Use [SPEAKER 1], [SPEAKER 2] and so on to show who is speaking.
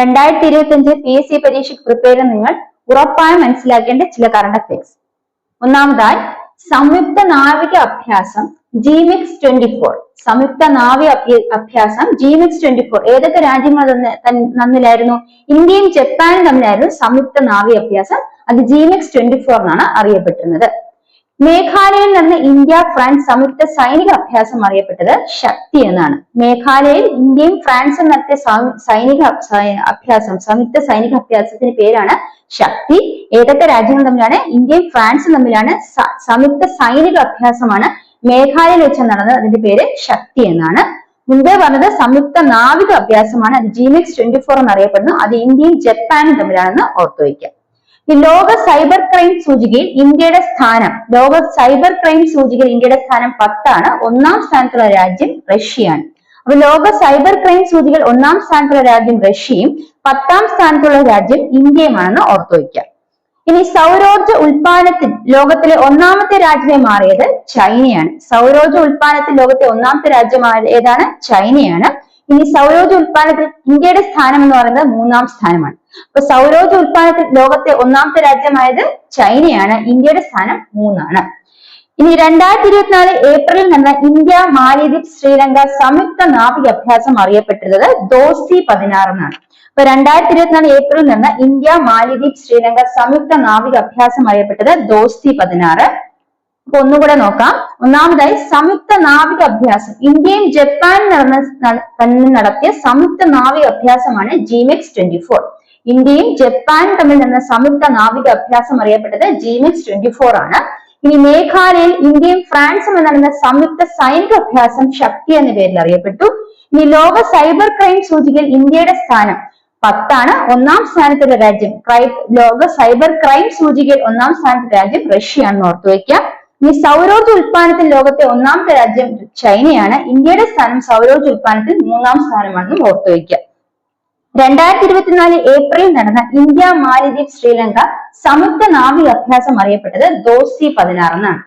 [SPEAKER 1] 2025 PSC പരീക്ഷയ്ക്ക് prepare ചെയ്യുന്ന നിങ്ങൾ ഉറപ്പായും മനസ്സിലാക്കേണ്ട ചില കറണ്ട് അഫയേഴ്സ്. ഒന്നാമതായി സംയുക്ത നാവിക അഭ്യാസം GMIX 24. സംയുക്ത നാവിക അഭ്യാസം GMIX 24 ഏതൊക്കെ രാജ്യങ്ങൾ തമ്മിലായിരുന്നു? ഇന്ത്യയും ജപ്പാനും തമ്മിലായിരുന്നു സംയുക്ത നാവിക അഭ്യാസം. അത് GMIX 24 എന്നാണ് അറിയപ്പെട്ടിരുന്നത്. മേഘാലയയിൽ നടന്ന ഇന്ത്യ ഫ്രാൻസ് സംയുക്ത സൈനിക അഭ്യാസം അറിയപ്പെട്ടത് ശക്തി എന്നാണ്. മേഘാലയയിൽ ഇന്ത്യയും ഫ്രാൻസും നടത്തിയ സംയുക്ത സൈനിക അഭ്യാസത്തിന് പേരാണ് ശക്തി. ഏതൊക്കെ രാജ്യങ്ങൾ തമ്മിലാണ്? ഇന്ത്യയും ഫ്രാൻസും തമ്മിലാണ് സംയുക്ത സൈനിക അഭ്യാസമാണ് മേഘാലയയിൽ വെച്ച് നടന്നത്. അതിന്റെ പേര് ശക്തി എന്നാണ്. മുൻപേ പറഞ്ഞത് സംയുക്ത നാവിക അഭ്യാസമാണ്. അത് GMIX 24 എന്നറിയപ്പെടുന്നു. അത് ഇന്ത്യയും ജപ്പാനും തമ്മിലാണെന്ന് ഓർത്തുവയ്ക്കുക. ഈ ലോക സൈബർ ക്രൈം സൂചികയിൽ ഇന്ത്യയുടെ സ്ഥാനം 10 ആണ്. ഒന്നാം സ്ഥാനത്തുള്ള രാജ്യം റഷ്യയാണ്. അപ്പൊ ലോക സൈബർ ക്രൈം സൂചികയിൽ ഒന്നാം സ്ഥാനത്തുള്ള രാജ്യം റഷ്യയും 10ാം സ്ഥാനത്തുള്ള രാജ്യം ഇന്ത്യയുമാണെന്ന് ഓർത്തുവയ്ക്കുക. ഇനി സൗരോർജ്ജ ഉൽപാദനത്തിൽ ലോകത്തിലെ ഒന്നാമത്തെ രാജ്യമായി മാറിയത് ചൈനയാണ്. സൗരോർജ്ജ ഉൽപാദനത്തിൽ ലോകത്തെ ഒന്നാമത്തെ രാജ്യം ഏതാണ്? ചൈനയാണ്. ഇനി സൗരോർജ്ജ ഉൽപാദനത്തിൽ ഇന്ത്യയുടെ സ്ഥാനം എന്ന് പറയുന്നത് 3ാം സ്ഥാനമാണ്. അപ്പൊ സൗരോർജ്ജ ഉൽപാദനത്തിൽ ലോകത്തെ ഒന്നാമത്തെ രാജ്യമായത് ചൈനയാണ്. ഇന്ത്യയുടെ സ്ഥാനം 3 ആണ്. ഇനി 2024 ഏപ്രിലിൽ നടന്ന ഇന്ത്യ മാലിദ്വീപ് ശ്രീലങ്ക സംയുക്ത നാവിക അഭ്യാസം അറിയപ്പെട്ടിരുന്നത് ദോസ്തി 16 എന്നാണ്. അപ്പൊ 2024 ഏപ്രിലിൽ നടന്ന ഇന്ത്യ മാലിദ്വീപ് ശ്രീലങ്ക സംയുക്ത നാവിക അഭ്യാസം അറിയപ്പെട്ടത് ദോസ്തി 16. അപ്പൊ ഒന്നുകൂടെ നോക്കാം. ഒന്നാമതായി സംയുക്ത നാവിക അഭ്യാസം ഇന്ത്യയും ജപ്പാനും നടത്തിയ സംയുക്ത നാവിക അഭ്യാസമാണ് GMIX 24. ഇന്ത്യയും ജപ്പാനും തമ്മിൽ നടന്ന സംയുക്ത നാവിക അഭ്യാസം അറിയപ്പെട്ടത് GMIX 24 ആണ്. ഇനി മേഘാലയയിൽ ഇന്ത്യയും ഫ്രാൻസും നടന്ന സംയുക്ത സൈനിക അഭ്യാസം ശക്തി എന്ന പേരിൽ അറിയപ്പെട്ടു. ഇനി ലോക സൈബർ ക്രൈം സൂചികയിൽ ഇന്ത്യയുടെ സ്ഥാനം 10 ആണ്. ഒന്നാം സ്ഥാനത്തുള്ള രാജ്യം ലോക സൈബർ ക്രൈം സൂചികയിൽ ഒന്നാം സ്ഥാനത്തുള്ള രാജ്യം റഷ്യയാണെന്ന് ഓർത്തുവയ്ക്കുക. ഇനി സൗരോർജ്ജ ഉൽപാദനത്തിൽ ലോകത്തെ ഒന്നാമത്തെ രാജ്യം ചൈനയാണ്. ഇന്ത്യയുടെ സ്ഥാനം സൗരോർജ്ജ ഉൽപാദനത്തിൽ 3ാം സ്ഥാനമാണെന്നും ഓർത്തുവയ്ക്കുക. 2024 ഏപ്രിലിൽ നടന്ന ഇന്ത്യ മാലിദ്വീപ് ശ്രീലങ്ക സംയുക്ത നാവിക അഭ്യാസം അറിയപ്പെട്ടത് ദോസ്തി 16 എന്നാണ്.